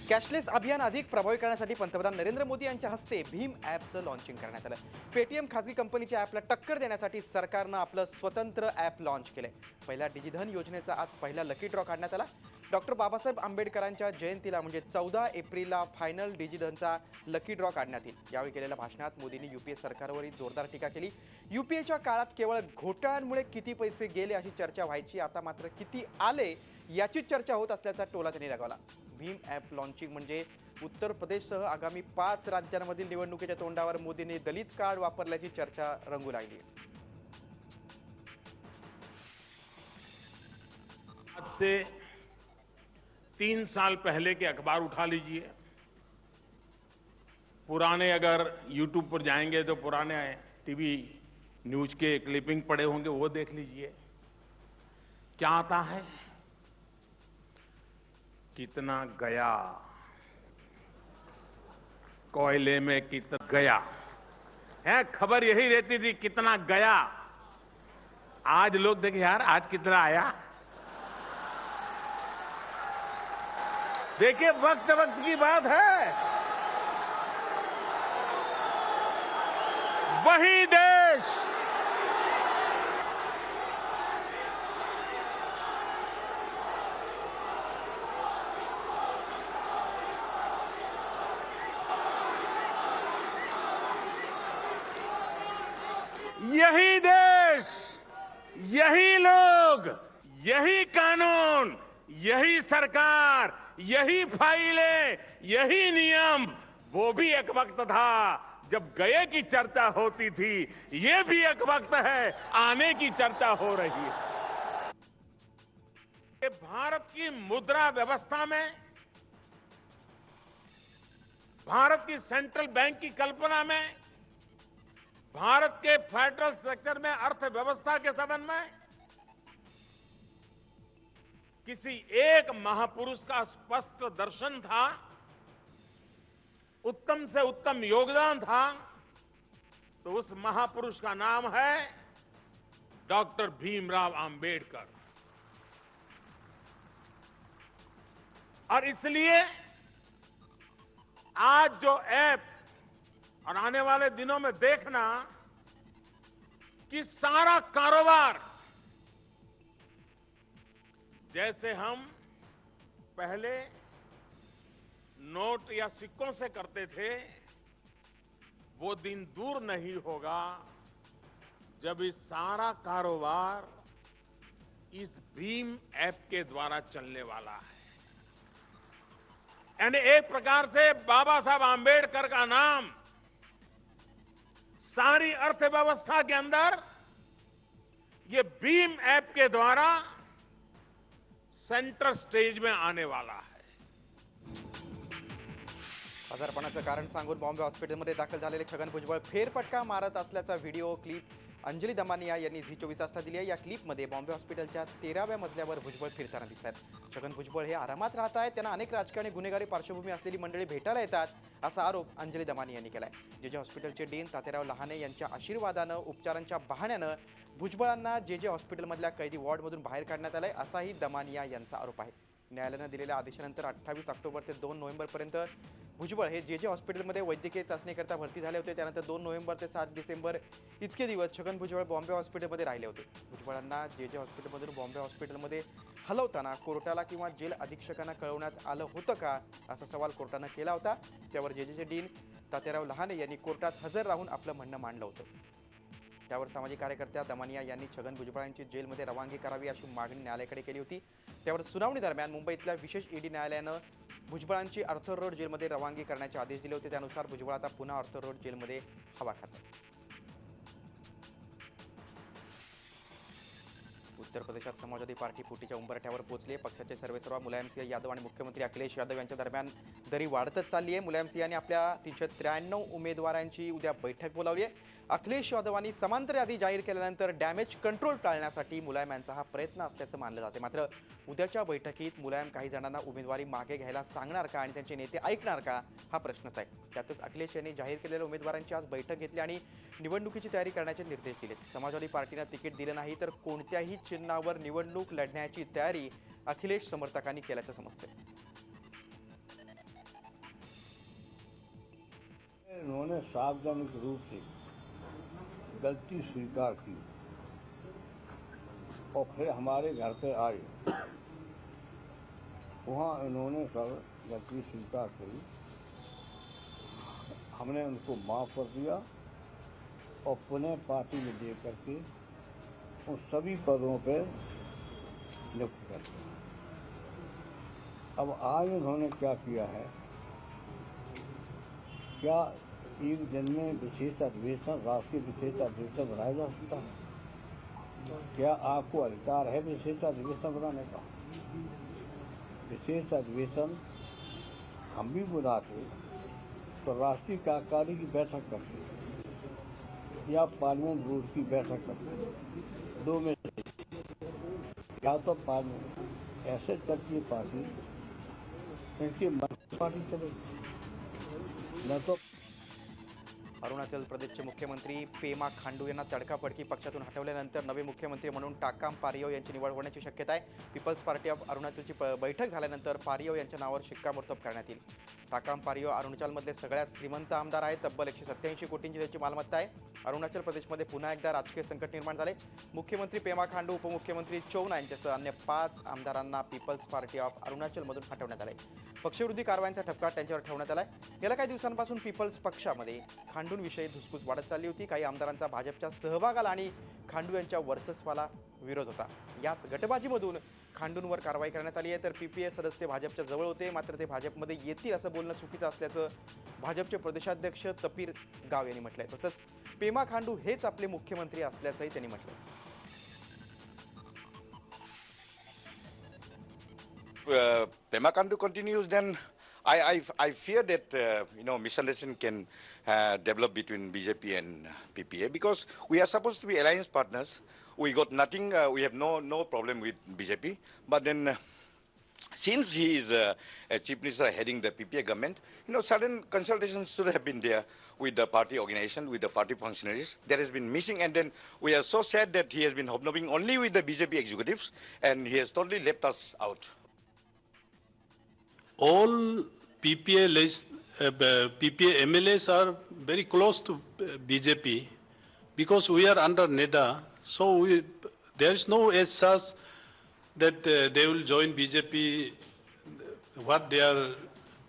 Cashless अभियान अधिक प्रभावी करण्यासाठी पंतप्रधान नरेंद्र मोदी यांच्या हस्ते भीम ॲपचं लॉन्चिंग करण्यात आलं. पेटीएम खासगी कंपनीच्या ॲपला टक्कर देण्यासाठी सरकारनं आपलं स्वतंत्र ॲप लॉन्च केलंय. पहिल्या डिजिधन योजनेचा आज पहिला लकी ड्रॉ काढण्यात आला. डॉक्टर बाबासाहेब आंबेडकरांच्या जयंतीला म्हणजे 14 एप्रिलला फायनल डिजिधनचा लकी ड्रॉ काढण्यात येईल. यावेळी केलेल्या भाषणात मोदींनी युपीए सरकारवरील जोरदार टीका केली. युपीएच्या काळात केवळ घोटाळ्यांमुळे किती पैसे गेले अशी चर्चा व्हायची, आता मात्र किती आले याचीच चर्चा होत असल्याचा टोला त्यांनी लगावला. भीम ॲप लॉन्चिंग म्हणजे उत्तर प्रदेशसह आगामी 5 राज्यांमधील निवडणुकीच्या तोंडावर मोदींनी दलित कार्ड वापरल्याची चर्चा रंगू लागली. आज से 3 साल पहले के अखबार उठा लीजिए, पुराने अगर यूट्यूब पर जाएंगे तो पुराने टीवी न्यूज के क्लिपिंग पड़े होंगे, वो देख लीजिए. क्या आता है, कितना गया, कोयले में कितना गया है, खबर यही रहती थी कितना गया. आज लोग देखें यार आज कितना आया. देखिए वक्त वक्त की बात है. वही देश यही देश, यही लोग, यही कानून, यही सरकार, यही फाइलें, यही नियम. वो भी एक वक्त था जब गए की चर्चा होती थी. ये भी एक वक्त है आने की चर्चा हो रही है. भारत की मुद्रा व्यवस्था में, भारत की सेंट्रल बैंक की कल्पना में, भारत के फेडरल स्ट्रक्चर में, अर्थव्यवस्था के संबंध में किसी एक महापुरुष का स्पष्ट दर्शन था, उत्तम से उत्तम योगदान था. तो उस महापुरुष का नाम है डॉक्टर भीमराव आंबेडकर. और इसलिए आज जो ऐप और आने वाले दिनों में देखना कि सारा कारोबार जैसे हम पहले नोट या सिक्कों से करते थे, वो दिन दूर नहीं होगा जब इस सारा कारोबार इस भीम ऐप के द्वारा चलने वाला है. यानी एक प्रकार से बाबा साहब आंबेडकर का नाम सारी अर्थव्यवस्था के अंदर ये भीम ऐप के द्वारा सेंटर स्टेज में आने वाला है. आजारपणाचं कारण सांगून बॉम्बे हॉस्पिटलमध्ये दाखल झालेले छगन भुजबळ फेरफटका मारत असल्याचा व्हिडिओ क्लिप अंजली दमानिया यांनी झी24 तासला दिली आहे. या क्लिपमध्ये बॉम्बे हॉस्पिटलच्या 13व्या मजल्यावर भुजबळ फिरताना दिसत आहेत. छगन भुजबळ हे आरामात राहत आहेत. त्यांना अनेक राजकारणी गुन्हेगारी पार्श्वभूमी असलेली मंडळी भेटायला येतात असा आरोप अंजली दमानिया यांनी केलाय. जे हॉस्पिटलचे डीन तात्याराव लहाने यांच्या आशीर्वादानं, उपचारांच्या बहाण्यानं भुजबळांना जे हॉस्पिटलमधल्या कैदी वॉर्डमधून बाहेर काढण्यात आलंय असाही दमानिया यांचा आरोप आहे. न्यायालयानं दिलेल्या आदेशानंतर 28 ऑक्टोबर ते 2 नोव्हेंबरपर्यंत भुजबळ हे जे हॉस्पिटलमध्ये वैद्यकीय चाचणीकरता भरती झाले होते. त्यानंतर 2 नोव्हेंबर ते 7 डिसेंबर इतके दिवस छगन भुजबळ बॉम्बे हॉस्पिटलमध्ये राहिले होते. भुजबळांना जे हॉस्पिटलमधून बॉम्बे हॉस्पिटलमध्ये हलवताना कोर्टाला किंवा जेल अधीक्षकांना कळवण्यात आलं होतं का असा सवाल कोर्टानं केला होता. त्यावर जेजेचे डीन तात्याराव लहाने यांनी कोर्टात हजर राहून आपलं म्हणणं मांडलं होतं. त्यावर सामाजिक कार्यकर्त्या दमानिया यांनी छगन भुजबळांची जेलमध्ये रवानगी करावी अशी मागणी न्यायालयाकडे केली होती. त्यावर सुनावणी दरम्यान मुंबईतल्या विशेष ईडी न्यायालयानं भुजबळांची आर्थर रोड जेलमध्ये रवानगी करण्याचे आदेश दिले होते. त्यानुसार भुजबळ आता पुन्हा आर्थर रोड जेलमध्ये हवा खातात. उत्तर प्रदेशात समाजवादी पार्टी फुटीच्या उंबरठ्यावर पोहोचली आहे. पक्षाचे सर्वेसर्वा मुलायमसिंह यादव आणि मुख्यमंत्री अखिलेश यादव यांच्या दरम्यान दरी वाढतच चालली आहे. मुलायमसिंह यांनी आपल्या 393 उमेदवारांची उद्या बैठक बोलावली आहे. अखिलेश यादवांनी समांतर यादी जाहीर केल्यानंतर डॅमेज कंट्रोल टाळण्यासाठी मुलायम यांचा हा प्रयत्न असल्याचं मानलं जाते. मात्र उद्याच्या बैठकीत मुलायम काही जणांना उमेदवारी मागे घ्यायला सांगणार का आणि त्यांचे नेते ऐकणार का हा प्रश्नच आहे. त्यातच अखिलेश यांनी जाहीर केलेल्या उमेदवारांची आज बैठक घेतली आणि निवडणुकीची तयारी करण्याचे निर्देश दिले. समाजवादी पार्टीनं तिकीट दिलं नाही तर कोणत्याही चिन्हावर निवडणूक लढण्याची तयारी अखिलेश समर्थकांनी केल्याचं समजतं. उन्होंने सार्वजनिक रूप से गलती स्वीकार की और फिर हमारे घर पे आए। वहाँ उन्होंने सब गलती स्वीकार करी, हमने उनको माफ़ कर दिया और पुनः पार्टी में दे करके उन सभी पदों पे नियुक्त कर दिया। अब आज उन्होंने क्या किया है, क्या एक दिन में विशेष अधिवेशन, राष्ट्रीय विशेष अधिवेशन बनाया जा सकता है? क्या आपको अधिकार है विशेष अधिवेशन बनाने का? विशेष अधिवेशन हम भी बुलाते तो राष्ट्रीय कार्यकारी की बैठक करते या पार्लियामेंट बोर्ड की बैठक करते, दो में से या तो पार्लियामेंट ऐसे चलती पार्टी, इनकी पार्टी चलेगी, न तो अरुणाचल प्रदेशचे मुख्यमंत्री पेमा खांडू यांना तडकाफडकी पक्षातून हटवल्यानंतर नवे मुख्यमंत्री म्हणून टाकाम पारियो यांची निवड होण्याची शक्यता आहे. पीपल्स पार्टी ऑफ अरुणाचलची बैठक झाल्यानंतर पारियो यांच्या नावावर शिक्कामोर्तब करण्यात येईल. टाकाम पारियो अरुणाचलमधले सगळ्यात श्रीमंत आमदार आहेत. तब्बल 187 कोटींची त्याची मालमत्ता आहे. अरुणाचल प्रदेशमध्ये पुन्हा एकदा राजकीय संकट निर्माण झाले. मुख्यमंत्री पेमा खांडू, उपमुख्यमंत्री चौना यांच्यासह अन्य 5 आमदारांना पीपल्स पार्टी ऑफ अरुणाचलमधून हटवण्यात आले. पक्षविरोधी कारवायांचा ठपका त्यांच्यावर ठेवण्यात आलाय. गेल्या काही दिवसांपासून पीपल्स पक्षामध्ये खांडूंविषयी धुसफूस वाढत चालली होती. काही आमदारांचा भाजपच्या सहभागाला आणि खांडू यांच्या वर्चस्वाला विरोध होता. याच गटबाजीमधून खांडूंवर कारवाई करण्यात आली आहे. तर पीपीए सदस्य भाजपच्या जवळ होते, मात्र ते भाजपमध्ये येतील असं बोलणं चुकीचं असल्याचं भाजपचे प्रदेशाध्यक्ष तपीर गाव यांनी म्हटलंय. तसंच पेमा खांडू हेच आपले मुख्यमंत्री असल्याचंही त्यांनी म्हटलंय. Pema Khandu continues, then I fear that misunderstanding can develop between BJP and PPA, because we are supposed to be alliance partners. We got nothing. We have no problem with BJP. But then, since he is a chief minister heading the PPA government, certain consultations should have been there with the party organization, with the party functionaries. That has been missing, and then we are so sad that he has been hobnobbing only with the BJP executives, and he has totally left us out. All PPA MLAs are very close to BJP because we are under NEDA. So there is no as such that they will join BJP. What they are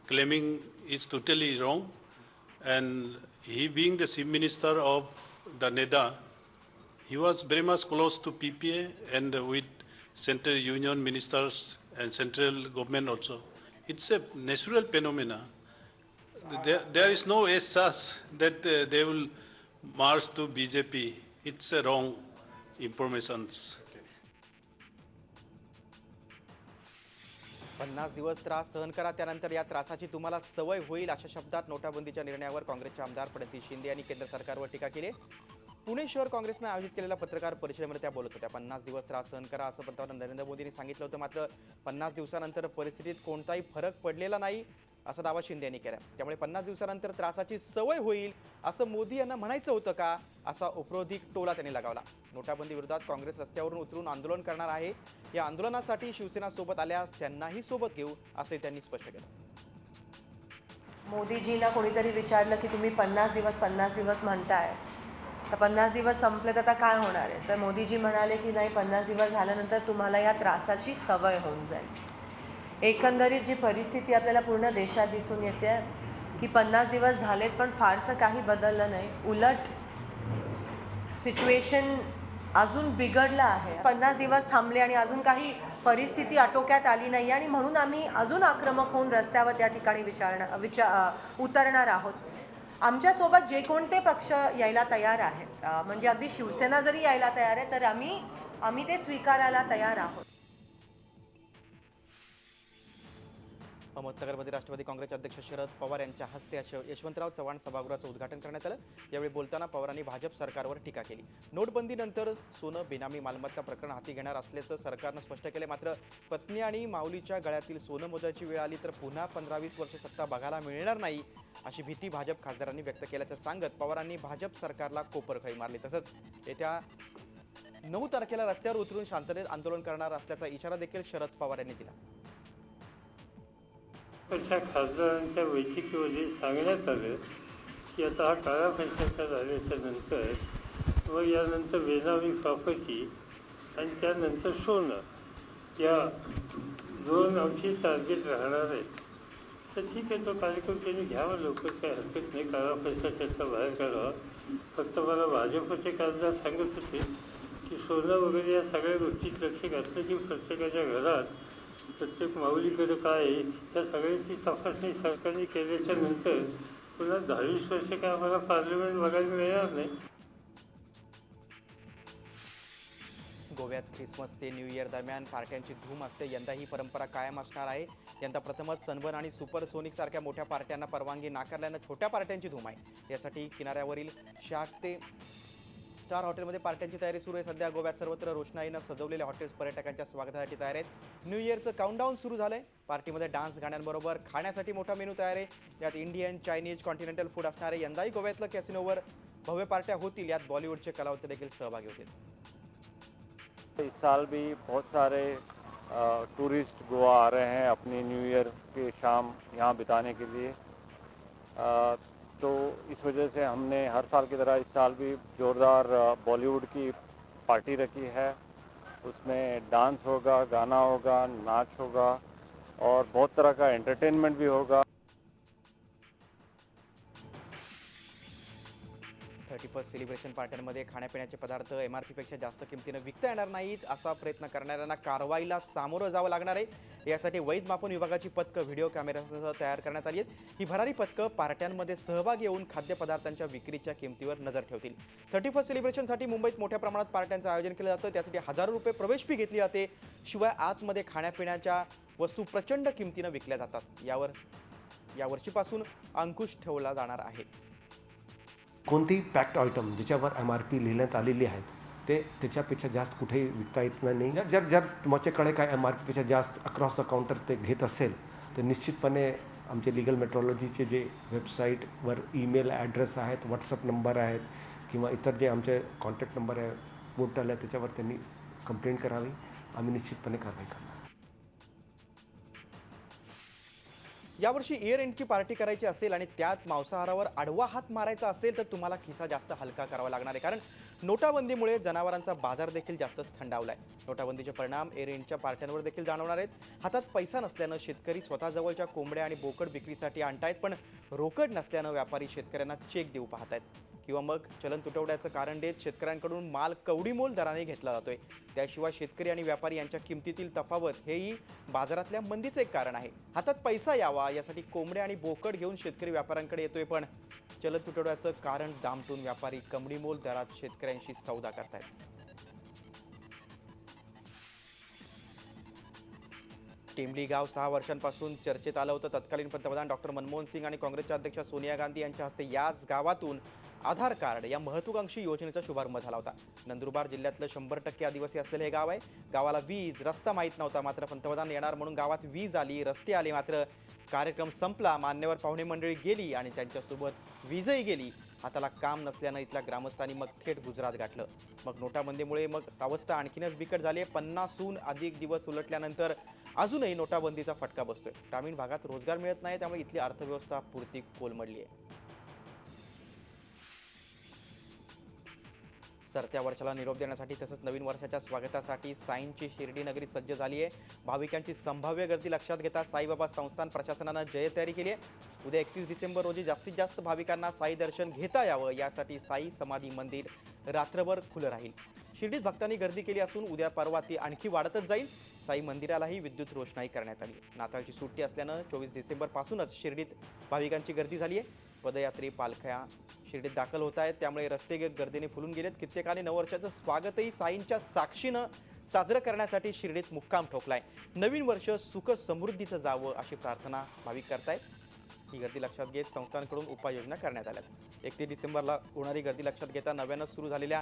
claiming is totally wrong. And he being the chief minister of the NEDA, he was very much close to PPA and with central union ministers and central government also. It's a natural phenomena. There is no as such that they will march to BJP. It's a wrong information. 50 दिवस त्रास सहन करा, त्यानंतर या त्रासाची तुम्हाला सवय होईल, अशा शब्दात नोटाबंदीच्या निर्णयावर काँग्रेसचे आमदार प्रणिती शिंदे यांनी केंद्र सरकारवर टीका केली. पुणे शहर काँग्रेसने आयोजित केलेल्या पत्रकार परिषदेमध्ये त्या बोलत होत्या. 50 दिवस त्रास सहन करा असं पंतप्रधान नरेंद्र मोदींनी सांगितलं होतं. मात्र 50 दिवसानंतर परिस्थितीत कोणताही फरक पडलेला नाही असा दावा शिंदे यांनी केला. त्यामुळे 50 दिवसानंतर त्रासाची सवय होईल असं मोदी यांना म्हणायचं होतं का, असा उपरोधिक टोला त्यांनी लगावला. नोटाबंदी विरोधात काँग्रेस रस्त्यावरून उतरून आंदोलन करणार आहे. या आंदोलनासाठी शिवसेना सोबत आल्यास त्यांनाही सोबत घेऊ असंही त्यांनी स्पष्ट केलं. मोदीजींना कोणीतरी विचारलं की तुम्ही 50 दिवस म्हणताय, तर 50 दिवस संपले तर आता काय होणार आहे? तर मोदीजी म्हणाले की नाही, 50 दिवस झाल्यानंतर तुम्हाला या त्रासाची सवय होऊन जाईल. एकंदरीत जी परिस्थिती आपल्याला पूर्ण देशात दिसून येते की 50 दिवस झालेत पण फारसं काही बदललं नाही, उलट सिच्युएशन अजून बिघडलं आहे. 50 दिवस थांबले आणि अजून काही परिस्थिती आटोक्यात आली नाही आणि म्हणून आम्ही अजून आक्रमक होऊन रस्त्यावर त्या ठिकाणी उतरणार आहोत. आमच्यासोबत जे कोणते पक्ष यायला तयार आहेत, म्हणजे अगदी शिवसेना जरी यायला तयार आहे तर आम्ही ते स्वीकारायला तयार आहोत. अहमदनगरमध्ये राष्ट्रवादी काँग्रेसचे अध्यक्ष शरद पवार यांच्या हस्ते यशवंतराव चव्हाण सभागृहाचं उद्घाटन करण्यात आलं. यावेळी बोलताना पवारांनी भाजप सरकारवर टीका केली. नोटबंदीनंतर सोनं बेनामी मालमत्ता प्रकरण हाती घेणार असल्याचं सरकारनं स्पष्ट केलं. मात्र पत्नी आणि माऊलीच्या गळ्यातील सोनं मोजायची वेळ आली तर पुन्हा 15-20 वर्ष सत्ता बघायला मिळणार नाही अशी भीती भाजप खासदारांनी व्यक्त केल्याचं सांगत पवारांनी भाजप सरकारला कोपरखळी मारली. तसंच येत्या 9 तारखेला रस्त्यावर उतरून शांततेत आंदोलन करणार असल्याचा इशारा देखील शरद पवार यांनी दिला. पक्षा खासदारांच्या बैठकीमध्ये सांगण्यात आलं की आता हा काळा पैशाचा झाल्याच्या नंतर मग यानंतर बेनामी प्रॉपर्टी आणि त्यानंतर सोनं या दोन आमची टार्गेट राहणार आहेत. तर ठीक आहे, तो कार्यक्रम त्यांनी घ्यावा लवकर, काही हरकत नाही. काळा पैसा त्याचा बाहेर काढावा. फक्त मला भाजपचे खासदार सांगत होते की सोनं वगैरे या सगळ्या गोष्टीत लक्ष घातलं की प्रत्येकाच्या घरात प्रत्येक माऊलीकडे काय आहे त्या सगळ्यांची तपासणी सरकारने केल्याच्या नंतर पुन्हा 10-20 वर्ष काय आम्हाला पार्लमेंट बघायला मिळणार नाही. गोव्यात ख्रिसमस ते न्यू इयर दरम्यान पार्ट्यांची धूम असते. यंदा ही परंपरा कायम असणार आहे. यंदा प्रथमच सनबर्न आणि सुपरसोनिक सारख्या मोठ्या पार्ट्यांना परवानगी नाकारल्यानं छोट्या पार्ट्यांची धूम आहे. यासाठी किनाऱ्यावरील शार्क ते स्टार हॉटेलमध्ये पार्ट्यांची तयारी सुरू आहे. सध्या गोव्यात सर्वत्र रोषणाईनं सजवलेले हॉटेल्स पर्यटकांच्या स्वागतासाठी तयार आहेत. न्यू इयरचं काउंटडाऊन सुरू झालंय. पार्टीमध्ये डान्स गाण्यांबरोबर खाण्यासाठी मोठा मेनू तयार आहे. यात इंडियन, चायनीज, कॉन्टिनेंटल फूड असणार आहे. यंदाही गोव्यातलं कॅसिनोवर भव्य पार्ट्या होतील. यात बॉलिवूडचे कलावंत देखील सहभागी होतील. इस साल भी बहुत सारे टूरिस्ट गोवा आ रहे हैं अपनी न्यू ईयर के शाम यहाँ बिताने के लिए, तो इस वजह से हमने हर साल की तरह इस साल भी जोरदार बॉलीवुड की पार्टी रखी है. उसमें डांस होगा, गाना होगा, नाच होगा और बहुत तरह का एंटरटेनमेंट भी होगा. 31st सेलिब्रेशन पार्ट्यांमध्ये खाण्यापिण्याचे पदार्थ MRP पेक्षा जास्त किमतीनं विकता येणार नाहीत असा प्रयत्न करणाऱ्यांना कारवाईला सामोरं जावं लागणार आहे. यासाठी वैध मापन विभागाची पथकं व्हिडिओ कॅमेऱ्यासह तयार करण्यात आली आहेत. ही भरारी पथकं पार्ट्यांमध्ये सहभाग येऊन खाद्यपदार्थांच्या विक्रीच्या किमतीवर नजर ठेवतील. 31st सेलिब्रेशनसाठी मुंबईत मोठ्या प्रमाणात पार्ट्यांचं आयोजन केलं जातं. त्यासाठी हजारो रुपये प्रवेश फी घेतली जाते. शिवाय आतमध्ये खाण्यापिण्याच्या वस्तू प्रचंड किमतीनं विकल्या जातात. या वर्षीपासून अंकुश ठेवला जाणार आहे. कोणतीही पॅक्ड आयटम ज्याच्यावर MRP लिहिण्यात आलेली आहेत ते त्याच्यापेक्षा जास्त कुठेही विकता येत नाही. जर तुमच्याकडे काय MRP पेक्षा जास्त अक्रॉस द काउंटर ते घेत असेल तर निश्चितपणे आमचे लिगल मेट्रोलॉजीचे जे वेबसाईटवर ईमेल ॲड्रेस आहेत, व्हॉट्सअप नंबर आहेत किंवा इतर जे आमचे कॉन्टॅक्ट नंबर आहे, पोर्टल आहे, त्याच्यावर त्यांनी कंप्लेंट करावी. आम्ही निश्चितपणे कारवाई करणार. यावर्षी इयर एंडची पार्टी करायची असेल आणि त्यात मांसाहारावर आडवा हात मारायचा असेल तर तुम्हाला खिसा जास्त हलका करावा लागणार आहे. कारण नोटाबंदीमुळे जनावरांचा बाजार देखील जास्तच थंडावलाय. नोटाबंदीचे परिणाम इयर एंडच्या पार्ट्यांवर देखील जाणवणार आहेत. हातात पैसा नसल्यानं शेतकरी स्वतःजवळच्या कोंबड्या आणि बोकड विक्रीसाठी आणतायत, पण रोकड नसल्यानं व्यापारी शेतकऱ्यांना चेक देऊ पाहतायत किंवा मग चलन तुटवड्याचं कारण देत शेतकऱ्यांकडून माल कवडीमोल दराने घेतला जातोय. त्याशिवाय शेतकरी आणि व्यापारी यांच्या किमतीतील तफावत हेही बाजारातल्या मंदीचं एक कारण आहे. हातात पैसा यावा यासाठी कोंबड्या आणि बोकड घेऊन शेतकरी व्यापाऱ्यांकडे येतोय, पण चलन तुटवड्याचं कारण दामटून व्यापारी कवडीमोल दरात शेतकऱ्यांशी सौदा करतायत. टेंबली गाव 6 वर्षांपासून चर्चेत आलं होतं. तत्कालीन पंतप्रधान डॉक्टर मनमोहन सिंग आणि काँग्रेसच्या अध्यक्षा सोनिया गांधी यांच्या हस्ते याच गावातून आधार कार्ड या महत्त्वाकांक्षी योजनेचा शुभारंभ झाला होता. नंदुरबार जिल्ह्यातलं 100% आदिवासी असलेलं हे गाव आहे. गावाला वीज, रस्ता माहीत नव्हता, मात्र पंतप्रधान येणार म्हणून गावात वीज आली, रस्ते आले. मात्र कार्यक्रम संपला, मान्यवर पाहुणे मंडळी गेली आणि त्यांच्यासोबत वीजही गेली. हाताला काम नसल्यानं इथल्या ग्रामस्थांनी मग थेट गुजरात गाठलं. मग नोटाबंदीमुळे मग अवस्था आणखीनच बिकट झाली आहे. 50हून अधिक दिवस उलटल्यानंतर अजूनही नोटाबंदीचा फटका बसतोय. ग्रामीण भागात रोजगार मिळत नाही, त्यामुळे इथली अर्थव्यवस्था पुरती कोलमडली आहे. सरत्या वर्षाला निरोप देण्यासाठी तसंच नवीन वर्षाच्या स्वागतासाठी साईंची शिर्डी नगरी सज्ज झाली आहे. भाविकांची संभाव्य गर्दी लक्षात घेता साईबाबा संस्थान प्रशासनानं जयतयारी केली आहे. उद्या 31 डिसेंबर रोजी जास्तीत जास्त भाविकांना साई दर्शन घेता यावं यासाठी साई समाधी मंदिर रात्रभर खुलं राहील. शिर्डीत भक्तांनी गर्दी केली असून उद्या परवा ती आणखी वाढतच जाईल. साई मंदिरालाही विद्युत रोषणाई करण्यात आली. नाताळची सुट्टी असल्यानं 24 डिसेंबरपासूनच शिर्डीत भाविकांची गर्दी झाली आहे. पदयात्री, पालख्या शिर्डीत दाखल होत आहेत, त्यामुळे रस्ते गर्दीने फुलून गेलेत. कित्येकाने नववर्षाचं स्वागतही साईंच्या साक्षीनं साजरं करण्यासाठी शिर्डीत मुक्काम ठोकलाय. नवीन वर्ष सुख समृद्धीचं जावं अशी प्रार्थना भाविक करतायत. ही गर्दी लक्षात घेत संस्थांकडून उपाययोजना करण्यात आल्या. 31 डिसेंबरला होणारी गर्दी लक्षात घेता नव्यानं सुरू झालेल्या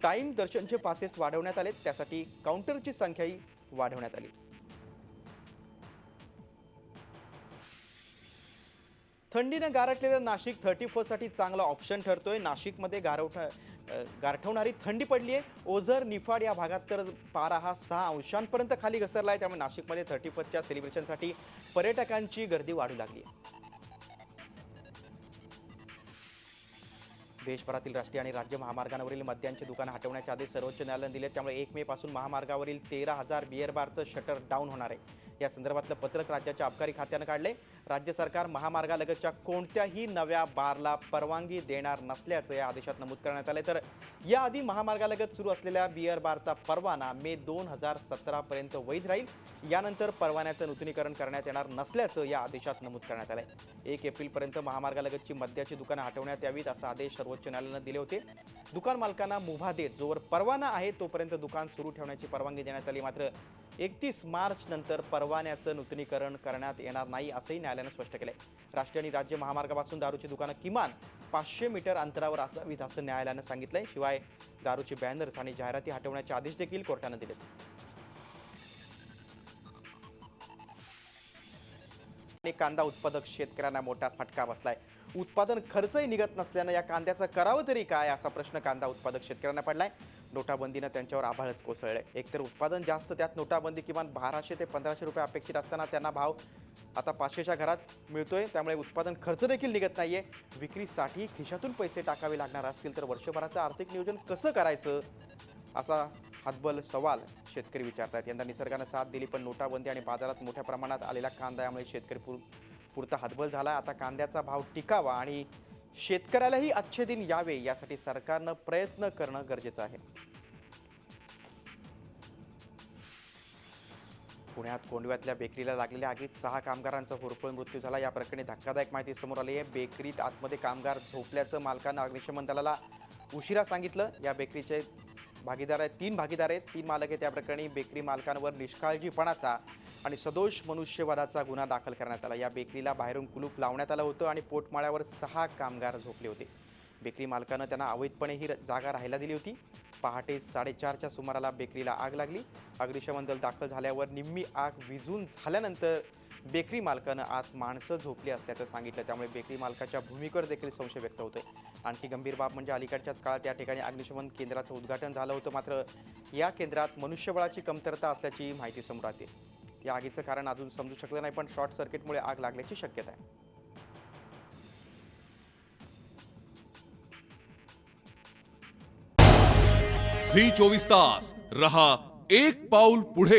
टाईम दर्शनचे पासेस वाढवण्यात आले. त्यासाठी काउंटरची संख्याही वाढवण्यात आली. थंडीनं गारठलेलं नाशिक 31st साठी चांगला ऑप्शन ठरतोय. नाशिकमध्ये गारठवणारी थंडी पडली आहे. ओझर, निफाड या भागात तर पारा हा 6 अंशांपर्यंत खाली घसरला आहे. त्यामुळे नाशिकमध्ये 31st सेलिब्रेशनसाठी पर्यटकांची गर्दी वाढू लागली आहे. देशभरातील राष्ट्रीय आणि राज्य महामार्गांवरील मद्यांची दुकानं हटवण्याचे आदेश सर्वोच्च न्यायालयाने दिले. त्यामुळे 1 मे पासून महामार्गावरील 13,000 बिअर बारचं शटर डाऊन होणार आहे. या संदर्भातलं पत्रक राज्याच्या आबकारी खात्यानं काढले. राज्य सरकार महामार्गालगतच्या कोणत्याही नव्या बारला परवानगी देणार नसल्याचं या आदेशात नमूद करण्यात आले. तर याआधी महामार्गालगत सुरू असलेल्या बिअर बारचा परवाना मे 2017 पर्यंत वैध राहील. यानंतर परवान्याचं नूतनीकरण करण्यात येणार नसल्याचं या आदेशात नमूद करण्यात आलंय. 1 एप्रिलपर्यंत महामार्गालगतची मद्याची दुकानं हटवण्यात यावीत असा आदेश सर्वोच्च न्यायालयानं दिले होते. दुकान मालकांना मुभा देत जोवर परवाना आहे तोपर्यंत दुकान सुरू ठेवण्याची परवानगी देण्यात आली. मात्र 31 मार्च नंतर परवान्याचं नूतनीकरण करण्यात येणार नाही असंही न्यायालयानं स्पष्ट केलंय. राष्ट्रीय आणि राज्य महामार्गापासून दारूची दुकानं किमान 500 मीटर अंतरावर असावीत असं न्यायालयानं सांगितलंय. शिवाय दारूचे बॅनर्स आणि जाहिराती हटवण्याचे आदेश देखील कोर्टानं दिलेत. कांदा उत्पादक शेतकऱ्यांना मोठा फटका बसलाय. उत्पादन खर्चही निघत नसल्यानं या कांद्याचं करावं तरी काय असा प्रश्न कांदा उत्पादक शेतकऱ्यांना पडलाय. नोटाबंदीनं त्यांच्यावर आभाळच कोसळलंय. एकतर उत्पादन जास्त, त्यात नोटाबंदी किमान 1200 ते 1500 रुपये अपेक्षित असताना त्यांना भाव आता 500च्या घरात मिळतोय. त्यामुळे उत्पादन खर्च देखील निघत नाहीये. विक्रीसाठी खिशातून पैसे टाकावे लागणार असतील तर वर्षभराचं आर्थिक नियोजन कसं करायचं असा हातबल सवाल शेतकरी विचारतात. यंदा निसर्गानं साथ दिली पण नोटाबंदी आणि बाजारात मोठ्या प्रमाणात आलेला कांदा यामुळे शेतकरी पुरता हातबल झाला. आता कांद्याचा भाव टिकावा आणि शेतकऱ्यालाही अच्छे दिन यावे यासाठी सरकारनं प्रयत्न करणं गरजेचं आहे. पुण्यात कोंडव्यातल्या बेकरीला लागलेल्या आगीत 6 कामगारांचा होरपळून मृत्यू झाला. या प्रकरणी धक्कादायक माहिती समोर आली आहे. बेकरीत आतमध्ये कामगार झोपल्याचं मालकानं अग्निशमन दलाला उशिरा सांगितलं. या बेकरीचे भागीदार आहेत 3 भागीदार आहेत, 3 मालक आहेत. या प्रकरणी बेकरी मालकांवर निष्काळजीपणाचा आणि सदोष मनुष्यवधाचा गुन्हा दाखल करण्यात आला. या बेकरीला बाहेरून कुलूप लावण्यात आलं होतं आणि पोटमाळ्यावर 6 कामगार झोपले होते. बेकरी मालकानं त्यांना अवैधपणे ही जागा राहायला दिली होती. पहाटे 4:30च्या सुमाराला बेकरीला आग लागली. अग्निशमन दल दाखल झाल्यावर निम्मी आग विझून झाल्यानंतर बेकरी मालकानं आत माणसं झोपली असल्याचं सांगितलं. त्यामुळे बेकरी मालकाच्या भूमिकेवर देखील संशय व्यक्त होतोय. आणखी गंभीर बाब म्हणजे अलीकडच्याच काळात या ठिकाणी अग्निशमन केंद्राचं उद्घाटन झालं होतं. मात्र या केंद्रात मनुष्यबळाची कमतरता असल्याची माहिती समोर येते. या आगीचं कारण अजून समजू शकलं नाही पण शॉर्ट सर्किटमुळे आग लागल्याची शक्यता आहे. झी 24 तास रहा एक पाऊल पुढे.